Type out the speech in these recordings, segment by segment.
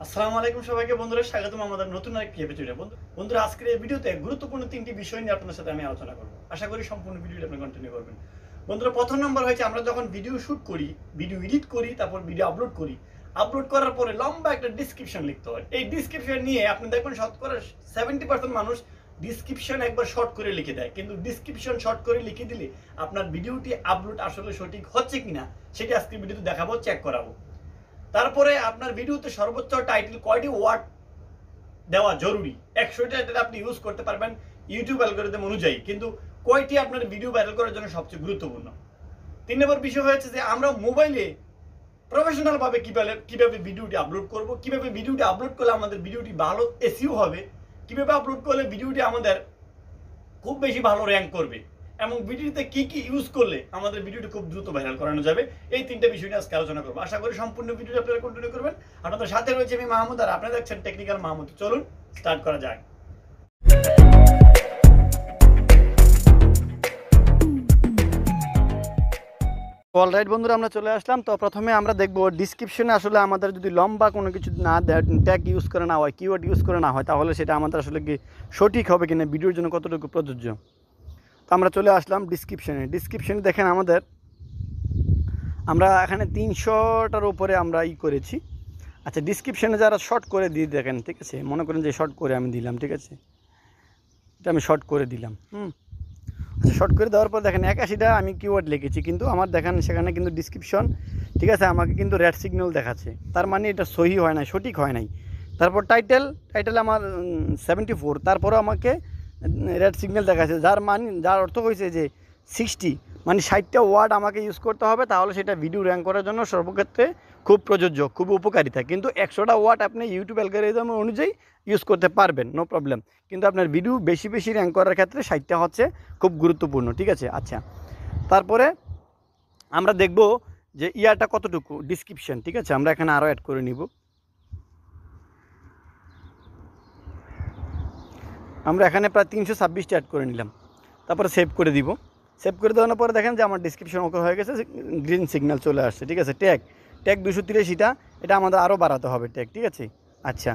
আসসালামু আলাইকুম সবাইকে বন্ধুরা, স্বাগতম আমাদের নতুন আরেকটি এপিসোডে। বন্ধুরা, আজকের এই ভিডিওতে গুরুত্বপূর্ণ তিনটি বিষয় নিয়ে আপনাদের সাথে আমি আলোচনা করব। আশা করি সম্পূর্ণ ভিডিওটা আপনি কন্টিনিউ করবেন। বন্ধুরা, প্রথম নাম্বার হচ্ছে আমরা যখন ভিডিও শুট করি, ভিডিও এডিট করি, তারপর ভিডিও আপলোড করি, আপলোড করার পরে লম্বা একটা ডিসক্রিপশন লিখতে হয়। এই ডিসক্রিপশন নিয়ে আপনি দেখবেন শতকরা 70% মানুষ ডিসক্রিপশন একবার শর্ট করে লিখে দেয়, কিন্তু ডিসক্রিপশন শর্ট করে লিখে দিলে আপনার ভিডিওটি আপলোড আসলে সঠিক হচ্ছে কিনা সেটা আজকের ভিডিওতে দেখাবো, চেক করাবো। তারপরে আপনার ভিডিওতে সর্বোচ্চ টাইটেল কয়টি ওয়ার্ড দেওয়া জরুরি, 100 টাইটেল আপনি ইউজ করতে পারবেন ইউটিউব অ্যালগরিদম অনুযায়ী, কিন্তু কয়টি আপনার ভিডিও ভাইরাল করার জন্য সবচেয়ে গুরুত্বপূর্ণ। 3 নম্বর বিষয় হয়েছে যে আমরা মোবাইলে প্রফেশনাল ভাবে কিভাবে ভিডিওটি আপলোড করব, কিভাবে ভিডিওটি আপলোড করলে আমাদের ভিডিওটি ভালো এসইও হবে, কিভাবে আপলোড করলে ভিডিওটি আমাদের খুব বেশি ভালো র্যাঙ্ক করবে, এবং ভিডিওতে কি কি ইউজ করলে আমাদের ভিডিওটি খুব দ্রুত ভাইরাল করানো যাবে। এই তিনটা বিষয় নিয়ে আজকে আলোচনা করবো। আশা করি সম্পূর্ণ ভিডিওটি আপনারা কন্টিনিউ করবেন। আপনাদের সাথে রয়েছে আমি মাহমুদ, আর আপনারা দেখছেন টেকনিক্যাল মাহমুদ। চলুন স্টার্ট করা যাক। অলরাইট বন্ধুরা, আমরা চলে আসলাম। তো প্রথমে আমরা দেখব ডিসক্রিপশনে আসলে আমাদের যদি লম্বা কোনো কিছু না ট্যাগ ইউজ করে না হয়, কিওয়ার্ড ইউজ করে না হয়, তাহলে সেটা আমাদের আসলে কি সঠিক হবে কিনা, ভিডিওর জন্য কতটুকু প্রযোজ্য। তো আমরা চলে আসলাম ডিসক্রিপশনে দেখেন আমরা এখানে 300টার উপরে আমরা করেছি। আচ্ছা, ডিসক্রিপশনে যারা শর্ট করে দিয়ে দেখেন, ঠিক আছে, মনে করেন যে শর্ট করে আমি দিলাম, ঠিক আছে, এটা আমি শর্ট করে দিলাম। আচ্ছা, শর্ট করে দেওয়ার পর দেখেন 81টা আমি কিওয়ার্ড লিখেছি, কিন্তু আমার দেখেন সেখানে কিন্তু ডিসক্রিপশন, ঠিক আছে, আমাকে কিন্তু রেড সিগন্যাল দেখাচ্ছে, তার মানে এটা সহি হয় নাই, সঠিক হয় নাই। তারপর টাইটেল আমার 74, তারপরও আমাকে রেড সিগন্যাল দেখাচ্ছে, যার অর্থ হয়েছে যে 60, মানে 60টা ওয়ার্ড আমাকে ইউজ করতে হবে, তাহলে সেটা ভিডিও র্যাঙ্ক করার জন্য সর্বক্ষেত্রে খুব প্রযোজ্য, খুব উপকারিতা। কিন্তু 100টা ওয়ার্ড আপনি ইউটিউব অ্যালগরিদম অনুযায়ী ইউজ করতে পারবেন, নো প্রবলেম, কিন্তু আপনার ভিডিও বেশি র্যাঙ্ক করার ক্ষেত্রে 60টা হচ্ছে খুব গুরুত্বপূর্ণ, ঠিক আছে। আচ্ছা, তারপরে আমরা দেখব যে ইয়াটা কতটুকু ডিসক্রিপশন, ঠিক আছে, আমরা এখানে আরও অ্যাড করে নিব। আমরা এখানে প্রায় 326টা অ্যাড করে নিলাম, তারপরে সেভ করে দিব। সেভ করে দেওয়ার পরে দেখেন যে আমার ডিসক্রিপশন ওকে হয়ে গেছে, গ্রিন সিগন্যাল চলে আসছে, ঠিক আছে। ট্যাগ 283টা, এটা আমাদের আরও বাড়াতে হবে ট্যাগ, ঠিক আছে। আচ্ছা,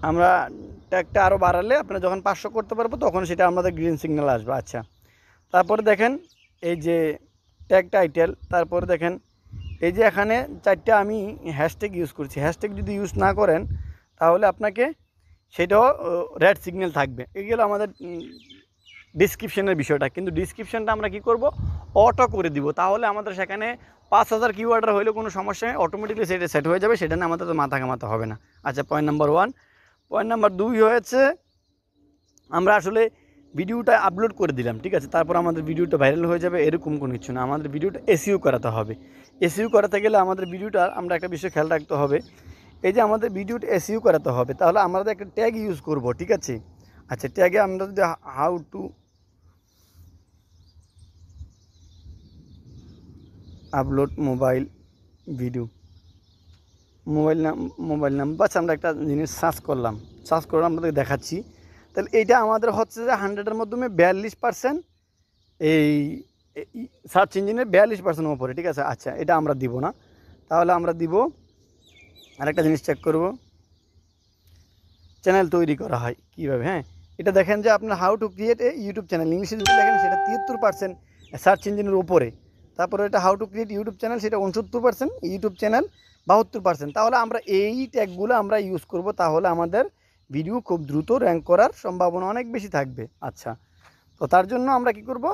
আমরা ট্যাগটা আরও বাড়ালে আপনারা যখন 500 করতে পারবো তখন সেটা আমাদের গ্রিন সিগন্যাল আসবে। আচ্ছা, তারপরে দেখেন এই যে ট্যাগ টাইটেল, তারপরে দেখেন এই যে এখানে 4টা আমি হ্যাশট্যাগ ইউজ করছি। হ্যাশট্যাগ যদি ইউজ না করেন তাহলে আপনাকে সেটাও রেড সিগন্যাল থাকবে। এগুলো আমাদের ডিসক্রিপশনের বিষয়টা, কিন্তু ডিসক্রিপশনটা আমরা কি করব, অটো করে দিব, তাহলে আমাদের সেখানে 5000 কিওয়ার্ডের হইলে কোনো সমস্যা নেই, অটোমেটিকলি সেটা সেট হয়ে যাবে, সেটা নিয়ে আমাদের তো মাথা ঘামাতে হবে না। আচ্ছা, পয়েন্ট নাম্বার 1। পয়েন্ট নাম্বার 2 হয়েছে আমরা আসলে ভিডিওটা আপলোড করে দিলাম, ঠিক আছে, তারপর আমাদের ভিডিওটা ভাইরাল হয়ে যাবে এরকম কোনো কিছু না। আমাদের ভিডিওটা এসইও করাতে হবে। এসইও করাতে গেলে আমাদের ভিডিওটা আমরা একটা বিষয় খেয়াল রাখতে হবে, এই যে আমাদের ভিডিওটা এসইও করাতে হবে, তাহলে আমরা একটা ট্যাগ ইউজ করব, ঠিক আছে। আচ্ছা, ট্যাগে আমরা যদি how to upload mobile video, mobile নাম বাস আমরা একটা জিনিস সার্চ করে আপনাদের দেখাচ্ছি, তাহলে এইটা আমাদের হচ্ছে যে 100-এর মাধ্যমে 42% এই সার্চ ইঞ্জিনের 42% উপরে, ঠিক আছে। আচ্ছা, এটা আমরা দিব না, তাহলে আমরা দিব আরেকটা জিনিস চেক করব, চ্যানেল তৈরি করা হয় কীভাবে। হ্যাঁ, এটা দেখেন যে আপনার how to create a YouTube channel, ইংলিশে যদি দেখেন সেটা 73% সার্চ ইঞ্জিনের উপরে। তারপরে এটা how to create YouTube channel, সেটা 69%, ইউটিউব চ্যানেল 72%। তাহলে আমরা এই ট্যাগগুলো আমরা ইউজ করব, তাহলে আমাদের ভিডিও খুব দ্রুত র্যাঙ্ক করার সম্ভাবনা অনেক বেশি থাকবে। আচ্ছা, তো তার জন্য আমরা কি করব,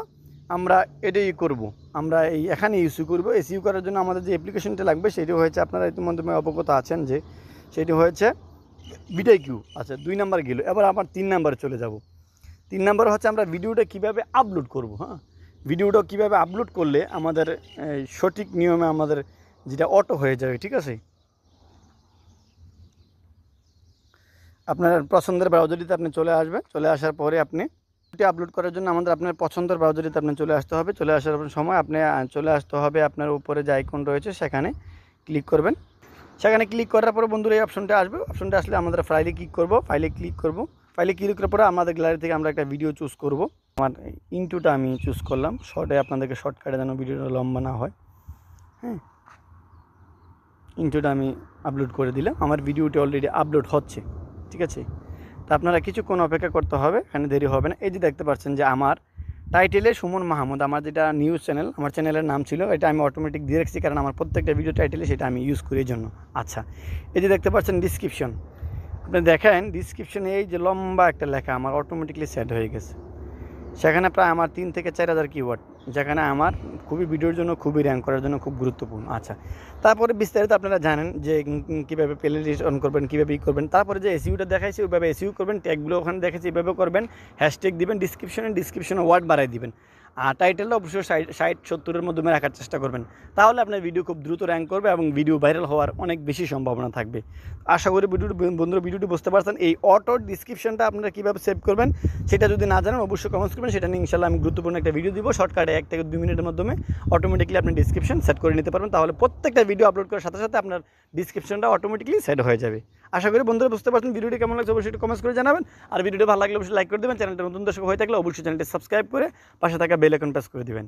আমরা এটাই করব, আমরা এখানে ইস্যু করব। এসইউ করার জন্য আমাদের যে অ্যাপ্লিকেশনটা লাগবে সেটি হয়েছে, আপনারা ইতিমধ্যে অবগত আছেন যে সেটি হয়েছে ভিডিও। আচ্ছা, 2 নাম্বার গেল, এবার আবার 3 নাম্বারে চলে যাব। 3 নাম্বার হচ্ছে আমরা ভিডিওটা কিভাবে আপলোড করব। হ্যাঁ, ভিডিওটা কিভাবে আপলোড করলে আমাদের সঠিক নিয়মে আমাদের যেটা অটো হয়ে যাবে, ঠিক আছে। আপনার পছন্দের ব্রাউজারিতে আপনি চলে আসবেন, চলে আসার পরে আপনি আপলোড করার জন্য আপনার পছন্দের ব্রাউজারিতে আপনি চলে আসতে হবে। চলে আসার সময় আপনি চলে আসতে হবে আপনার উপরে যে আইকন রয়েছে সেখানে ক্লিক করবেন। সেখানে ক্লিক করার পরে বন্ধুরা এই অপশনটা আসবে। অপশনটা আসলে আমাদের ফাইলে ক্লিক করব, ফাইলে ক্লিক করার পরে আমাদের গ্যালারি থেকে আমরা একটা ভিডিও চুজ করব। আমার ইনটুটা আমি চুজ করলাম, শর্টে আপনাদেরকে শর্টকাটে যেন ভিডিওটা লম্বা না হয়। হ্যাঁ, ইন্ট্রোটা আমি আপলোড করে দিলাম। আমার ভিডিওটি অলরেডি আপলোড হচ্ছে, ঠিক আছে। তো আপনারা কিছুক্ষণ অপেক্ষা করতে হবে, এখানে দেরি হবে না। এই যে দেখতে পাচ্ছেন যে আমার টাইটেলে সুমন মাহমুদ, আমার যেটা নিউজ চ্যানেল, আমার চ্যানেলের নাম ছিল, এটা আমি অটোমেটিক দিয়ে রাখছি, কারণ আমার প্রত্যেকটা ভিডিও টাইটেলে সেটা আমি ইউজ করি এই জন্য। আচ্ছা, এই যে দেখতে পাচ্ছেন ডিসক্রিপশন, আপনি দেখেন ডিসক্রিপশনে এই যে লম্বা একটা লেখা আমার অটোমেটিকলি সেট হয়ে গেছে। সেখানে প্রায় আমার 3 থেকে 4,000 কিওয়ার্ড, যেখানে আমার খুবই ভিডিওর জন্য, খুবই র্যাঙ্ক করার জন্য খুব গুরুত্বপূর্ণ। আচ্ছা, তারপরে বিস্তারিত আপনারা জানেন যে কীভাবে প্লে লিস্ট অন করবেন, কীভাবে করবেন। তারপরে যে এসইউটা দেখাইছে ওইভাবে এসইউ করবেন, ট্যাগগুলো ওখানে দেখাইছে এইভাবে করবেন, হ্যাশট্যাগ দিবেন, ডিসক্রিপশনে ওয়ার্ড বাড়াই দিবেন, আর টাইটেলটা অবশ্যই 60-70-এর মধ্যে রাখার চেষ্টা করবেন। তাহলে আপনার ভিডিও খুব দ্রুত র্যাঙ্ক করবে এবং ভিডিও ভাইরাল হওয়ার অনেক বেশি সম্ভাবনা থাকবে। আশা করি বন্ধুরা ভিডিওটি বুঝতে পারছেন। এই অটো ডিসক্রিপশনটা আপনারা কীভাবে সেভ করবেন সেটা যদি না জানেন অবশ্যই কমেন্টস করবেন, সেটা নিয়ে ইনশাল্লাহ আমি গুরুত্বপূর্ণ একটা ভিডিও দিব। শর্টকাটে 1 থেকে 2 মিনিটের মাধ্যমে অটোমেটিকলি আপনি ডিসক্রিপশন সেট করে নিতে পারবেন। তাহলে প্রত্যেকটা ভিডিও আপলোড করার সাথে সাথে আপনার ডিসক্রিপশনটা অটোমেটিকলি সেট হয়ে যাবে। আশা করি বন্ধুরা বুঝতে পারছেন। ভিডিওটি কেমন লাগছে অবশ্যই কমেন্টস করে জানাবেন, আর ভিডিওটি ভালো লাগলে অবশ্যই লাইক করে দেবেন। চ্যানেলটা নতুন দর্শক হয়ে থাকলে অবশ্যই চ্যানেলটি সাবস্ক্রাইব করে পাশে থাকা বেল আইকন প্রেস করে দেবেন।